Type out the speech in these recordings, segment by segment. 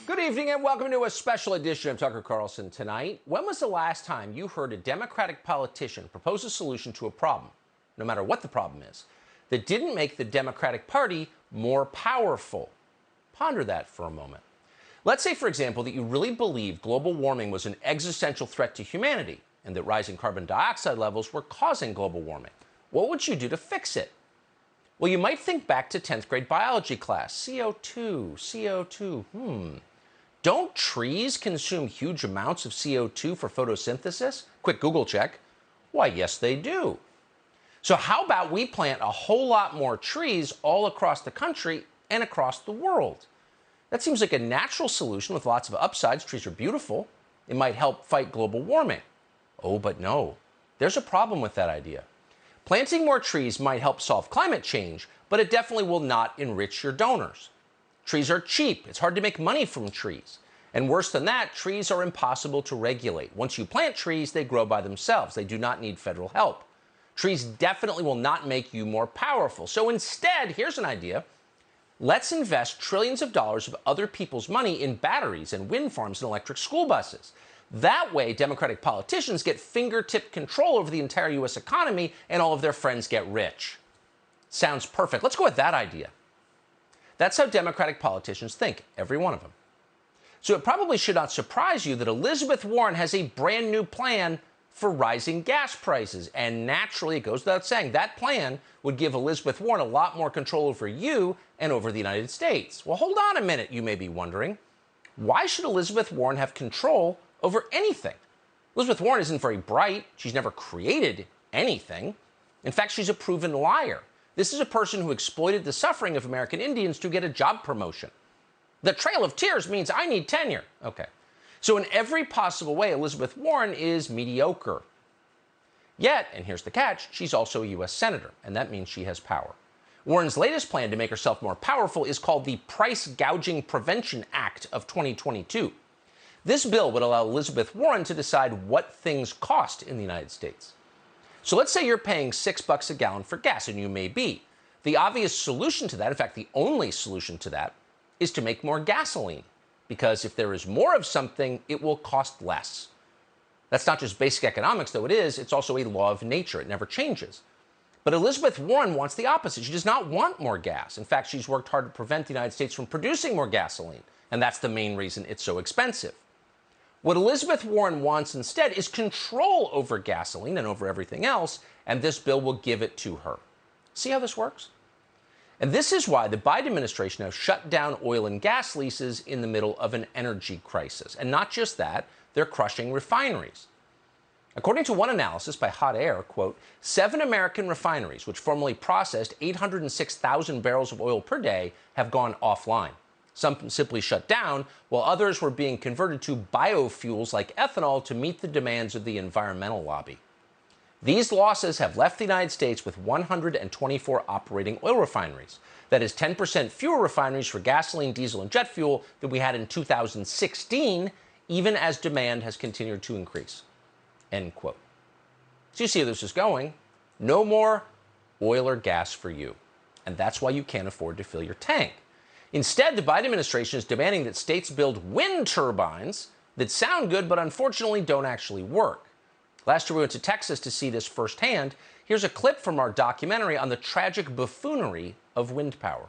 Good evening and welcome to a special edition of Tucker Carlson Tonight. When was the last time you heard a Democratic politician propose a solution to a problem, no matter what the problem is, that didn't make the Democratic Party more powerful? Ponder that for a moment. Let's say, for example, that you really believe global warming was an existential threat to humanity and that rising carbon dioxide levels were causing global warming. What would you do to fix it? Well, you might think back to 10th grade biology class. CO2. Don't trees consume huge amounts of CO2 for photosynthesis? Quick Google check. Why, yes, they do. So how about we plant a whole lot more trees all across the country and across the world? That seems like a natural solution with lots of upsides. Trees are beautiful. It might help fight global warming. Oh, but no. There's a problem with that idea. Planting more trees might help solve climate change, but it definitely will not enrich your donors. Trees are cheap. It's hard to make money from trees. And worse than that, trees are impossible to regulate. Once you plant trees, they grow by themselves. They do not need federal help. Trees definitely will not make you more powerful. So instead, here's an idea. Let's invest trillions of dollars of other people's money in batteries and wind farms and electric school buses. That way, Democratic politicians get fingertip control over the entire U.S. economy and all of their friends get rich. Sounds perfect. Let's go with that idea. That's how Democratic politicians think, every one of them. So it probably should not surprise you that Elizabeth Warren has a brand new plan for rising gas prices. And naturally, it goes without saying, that plan would give Elizabeth Warren a lot more control over you and over the United States. Well, hold on a minute, you may be wondering. Why should Elizabeth Warren have control over anything? Elizabeth Warren isn't very bright. She's never created anything. In fact, she's a proven liar. This is a person who exploited the suffering of American Indians to get a job promotion. The Trail of Tears means I need tenure. Okay. So in every possible way, Elizabeth Warren is mediocre. Yet, and here's the catch, she's also a U.S. Senator, and that means she has power. Warren's latest plan to make herself more powerful is called the Price Gouging Prevention Act of 2022. This bill would allow Elizabeth Warren to decide what things cost in the United States. So let's say you're paying $6 a gallon for gas, and you may be. The obvious solution to that, in fact, the only solution to that, is to make more gasoline. Because if there is more of something, it will cost less. That's not just basic economics, though it is. It's also a law of nature. It never changes. But Elizabeth Warren wants the opposite. She does not want more gas. In fact, she's worked hard to prevent the United States from producing more gasoline. And that's the main reason it's so expensive. What Elizabeth Warren wants instead is control over gasoline and over everything else, and this bill will give it to her. See how this works? And this is why the Biden administration has shut down oil and gas leases in the middle of an energy crisis. And not just that, they're crushing refineries. According to one analysis by Hot Air, quote, 7 American refineries, which formerly processed 806,000 barrels of oil per day, have gone offline. Some simply shut down, while others were being converted to biofuels like ethanol to meet the demands of the environmental lobby. These losses have left the United States with 124 operating oil refineries. That is 10% fewer refineries for gasoline, diesel, and jet fuel than we had in 2016, even as demand has continued to increase. End quote. So you see where this is going. No more oil or gas for you. And that's why you can't afford to fill your tank. Instead, the Biden administration is demanding that states build wind turbines that sound good but unfortunately don't actually work. Last year we went to Texas to see this firsthand. Here's a clip from our documentary on the tragic buffoonery of wind power.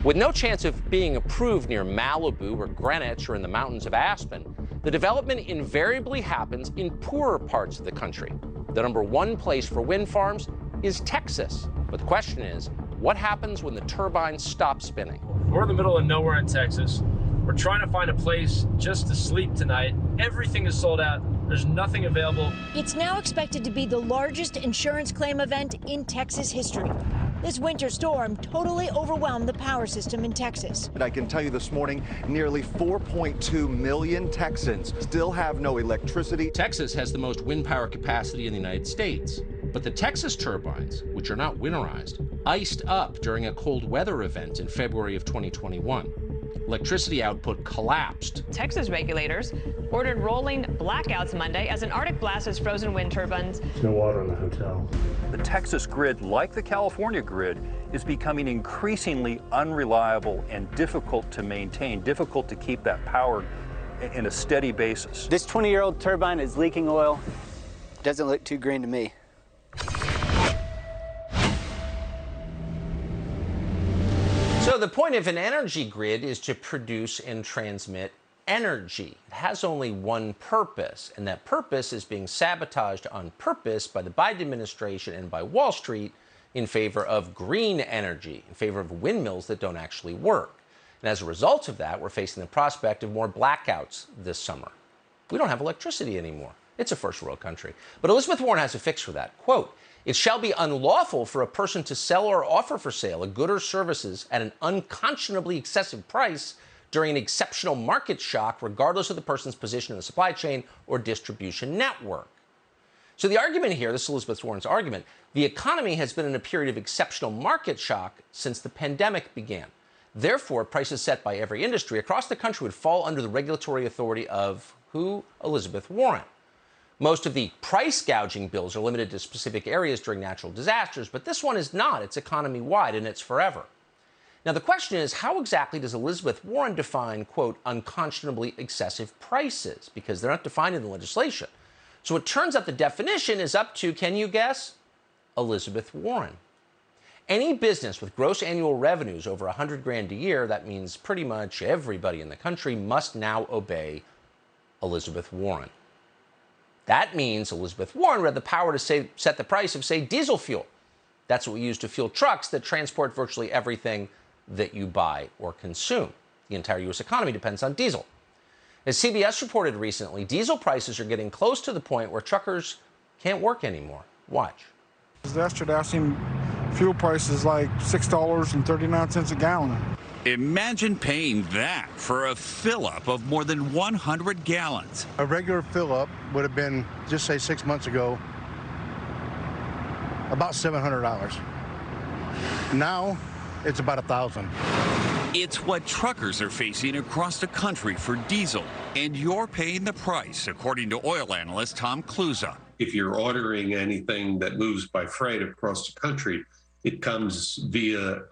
With no chance of being approved near Malibu or Greenwich or in the mountains of Aspen, the development invariably happens in poorer parts of the country. The number one place for wind farms is Texas. But the question is, what happens when the turbines stop spinning? We're in the middle of nowhere in Texas. We're trying to find a place just to sleep tonight. Everything is sold out. There's nothing available. It's now expected to be the largest insurance claim event in Texas history. This winter storm totally overwhelmed the power system in Texas. And I can tell you this morning, nearly 4.2 million Texans still have no electricity. Texas has the most wind power capacity in the United States. But the Texas turbines, which are not winterized, iced up during a cold weather event in February of 2021. Electricity output collapsed. Texas regulators ordered rolling blackouts Monday as an Arctic blast has frozen wind turbines. There's no water in the hotel. The Texas grid, like the California grid, is becoming increasingly unreliable and difficult to maintain, difficult to keep that power in a steady basis. This 20-year-old turbine is leaking oil. Doesn't look too green to me. So the point of an energy grid is to produce and transmit energy. It has only one purpose, and that purpose is being sabotaged on purpose by the Biden administration and by Wall Street in favor of green energy, in favor of windmills that don't actually work. And as a result of that, we're facing the prospect of more blackouts this summer. We don't have electricity anymore. It's a first world country. But Elizabeth Warren has a fix for that. Quote, "It shall be unlawful for a person to sell or offer for sale a good or services at an unconscionably excessive price during an exceptional market shock, regardless of the person's position in the supply chain or distribution network." So the argument here, this is Elizabeth Warren's argument, the economy has been in a period of exceptional market shock since the pandemic began. Therefore, prices set by every industry across the country would fall under the regulatory authority of who? Elizabeth Warren. Most of the price gouging bills are limited to specific areas during natural disasters, but this one is not. It's economy-wide, and it's forever. Now, the question is, how exactly does Elizabeth Warren define, quote, unconscionably excessive prices? Because they're not defined in the legislation. So it turns out the definition is up to, can you guess? Elizabeth Warren. Any business with gross annual revenues over 100 grand a year, that means pretty much everybody in the country, must now obey Elizabeth Warren. That means Elizabeth Warren would have the power to set the price of, say, diesel fuel. That's what we use to fuel trucks that transport virtually everything that you buy or consume. The entire U.S. economy depends on diesel. As CBS reported recently, diesel prices are getting close to the point where truckers can't work anymore. Watch. Yesterday, I seen fuel prices like $6.39 a gallon. Imagine paying that for a fill-up of more than 100 gallons. A regular fill-up would have been, just say 6 months ago, about $700. Now, it's about $1,000. It's what truckers are facing across the country for diesel, and you're paying the price, according to oil analyst Tom Kluza. If you're ordering anything that moves by freight across the country, it comes via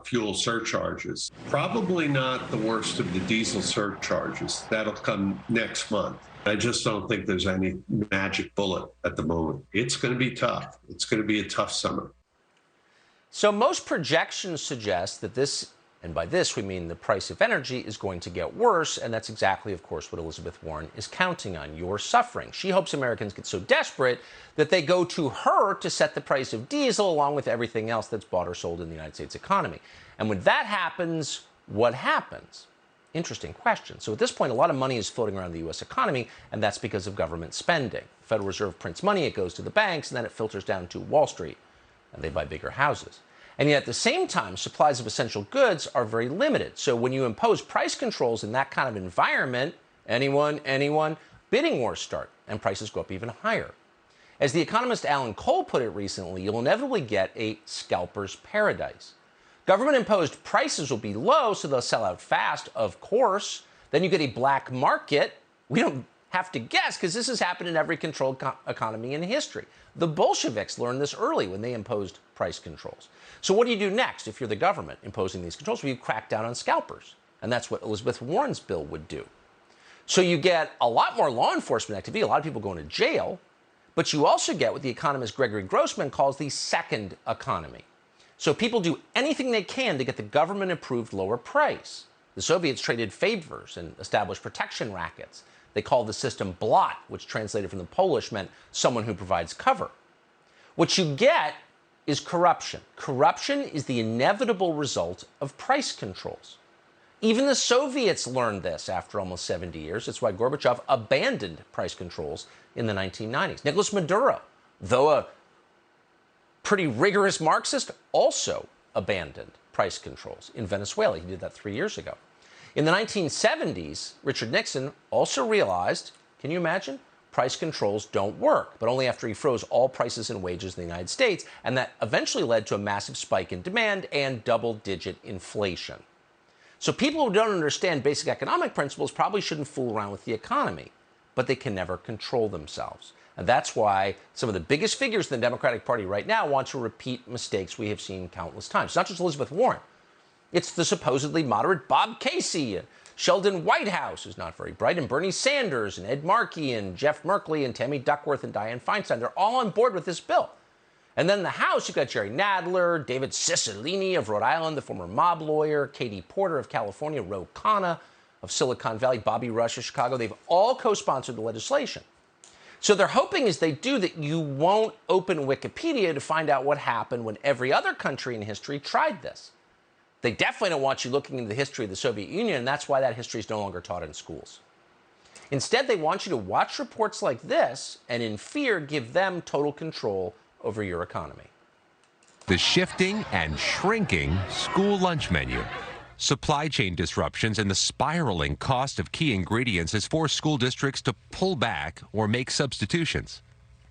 fuel surcharges. Probably not the worst of the diesel surcharges. That'll come next month. I just don't think there's any magic bullet at the moment. It's going to be tough. It's going to be a tough summer. So most projections suggest that this, and by this we mean the price of energy, is going to get worse, and that's exactly, of course, what Elizabeth Warren is counting on. You're suffering. She hopes Americans get so desperate that they go to her to set the price of diesel along with everything else that's bought or sold in the United States economy. And when that happens, what happens? Interesting question. So at this point, a lot of money is floating around the U.S. economy, and that's because of government spending. The Federal Reserve prints money, it goes to the banks, and then it filters down to Wall Street, and they buy bigger houses. And yet at the same time, supplies of essential goods are very limited. So when you impose price controls in that kind of environment, anyone, bidding wars start, and prices go up even higher. As the economist Alan Cole put it recently, you'll inevitably get a scalper's paradise. Government-imposed prices will be low, so they'll sell out fast, of course. Then you get a black market. We don't have to guess, because this has happened in every controlled economy in history. The Bolsheviks learned this early when they imposed price controls. So what do you do next if you're the government imposing these controls? Well, you crack down on scalpers. And that's what Elizabeth Warren's bill would do. So you get a lot more law enforcement activity, a lot of people going to jail, but you also get what the economist Gregory Grossman calls the second economy. So people do anything they can to get the government-approved lower price. The Soviets traded favors and established protection rackets. They called the system blot, which translated from the Polish meant someone who provides cover. What you get is corruption. Corruption is the inevitable result of price controls. Even the Soviets learned this after almost 70 years. That's why Gorbachev abandoned price controls in the 1990s. Nicolas Maduro, though a pretty rigorous Marxist, also abandoned price controls in Venezuela. He did that 3 years ago. In the 1970s, Richard Nixon also realized, can you imagine? Price controls don't work, but only after he froze all prices and wages in the United States, and that eventually led to a massive spike in demand and double-digit inflation. So people who don't understand basic economic principles probably shouldn't fool around with the economy, but they can never control themselves. And that's why some of the biggest figures in the Democratic Party right now want to repeat mistakes we have seen countless times. It's not just Elizabeth Warren. It's the supposedly moderate Bob Casey, Sheldon Whitehouse, who's not very bright, and Bernie Sanders, and Ed Markey, and Jeff Merkley, and Tammy Duckworth, and Dianne Feinstein. They're all on board with this bill. And then in the House, you've got Jerry Nadler, David Cicilline of Rhode Island, the former mob lawyer, Katie Porter of California, Ro Khanna of Silicon Valley, Bobby Rush of Chicago. They've all co-sponsored the legislation. So they're hoping as they do that you won't open Wikipedia to find out what happened when every other country in history tried this. They definitely don't want you looking into the history of the Soviet Union, and that's why that history is no longer taught in schools. Instead, they want you to watch reports like this and in fear give them total control over your economy. The shifting and shrinking school lunch menu. Supply chain disruptions and the spiraling cost of key ingredients has forced school districts to pull back or make substitutions.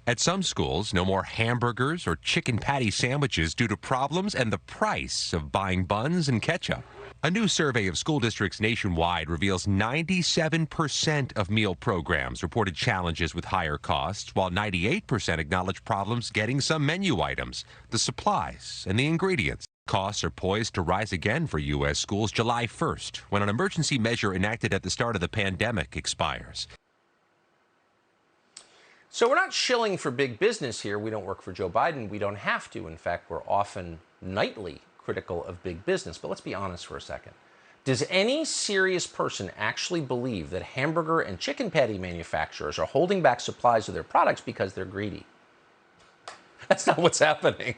At some schools, no more hamburgers or chicken patty sandwiches due to problems and the price of buying buns and ketchup. A new survey of school districts nationwide reveals 97% of meal programs reported challenges with higher costs, while 98% acknowledge problems getting some menu items, the supplies, and the ingredients. Costs are poised to rise again for U.S. schools July 1st, when an emergency measure enacted at the start of the pandemic expires. So we're not shilling for big business here. We don't work for Joe Biden. We don't have to. In fact, we're often nightly critical of big business. But let's be honest for a second. Does any serious person actually believe that hamburger and chicken patty manufacturers are holding back supplies of their products because they're greedy? That's not what's happening.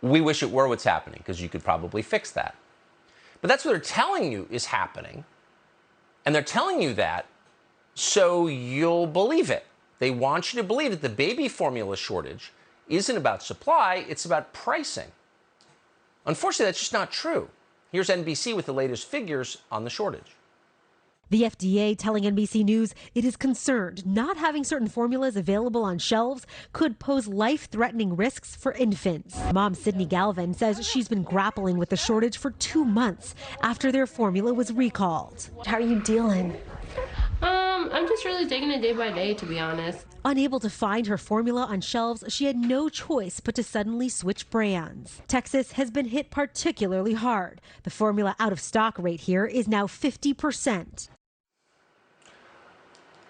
We wish it were what's happening, because you could probably fix that. But that's what they're telling you is happening. And they're telling you that so you'll believe it. They want you to believe that the baby formula shortage isn't about supply, it's about pricing. Unfortunately, that's just not true. Here's NBC with the latest figures on the shortage. The FDA telling NBC News it is concerned not having certain formulas available on shelves could pose life-threatening risks for infants. Mom Sydney Galvin says she's been grappling with the shortage for 2 months after their formula was recalled. How are you dealing? I'm just really taking it day by day, to be honest. Unable to find her formula on shelves, she had no choice but to suddenly switch brands. Texas has been hit particularly hard. The formula out-of-stock rate here is now 50%.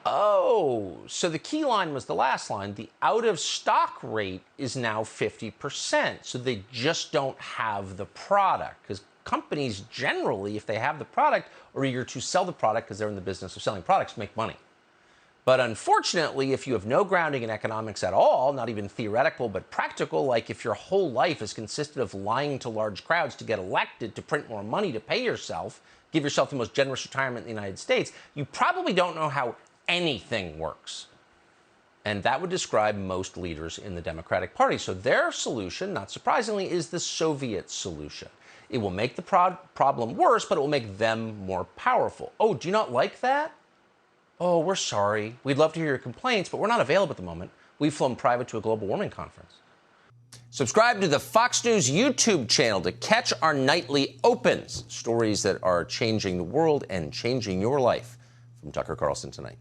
Oh, so the key line was the last line. The out-of-stock rate is now 50%. So they just don't have the product, because companies generally, if they have the product, are eager to sell the product because they're in the business of selling products to make money. But unfortunately, if you have no grounding in economics at all, not even theoretical but practical, like if your whole life has consisted of lying to large crowds to get elected, to print more money, to pay yourself, give yourself the most generous retirement in the United States, you probably don't know how anything works. And that would describe most leaders in the Democratic Party. So their solution, not surprisingly, is the Soviet solution. It will make the problem worse, but it will make them more powerful. Oh, do you not like that? Oh, we're sorry. We'd love to hear your complaints, but we're not available at the moment. We've flown private to a global warming conference. Subscribe to the Fox News YouTube channel to catch our nightly opens, stories that are changing the world and changing your life. From Tucker Carlson Tonight.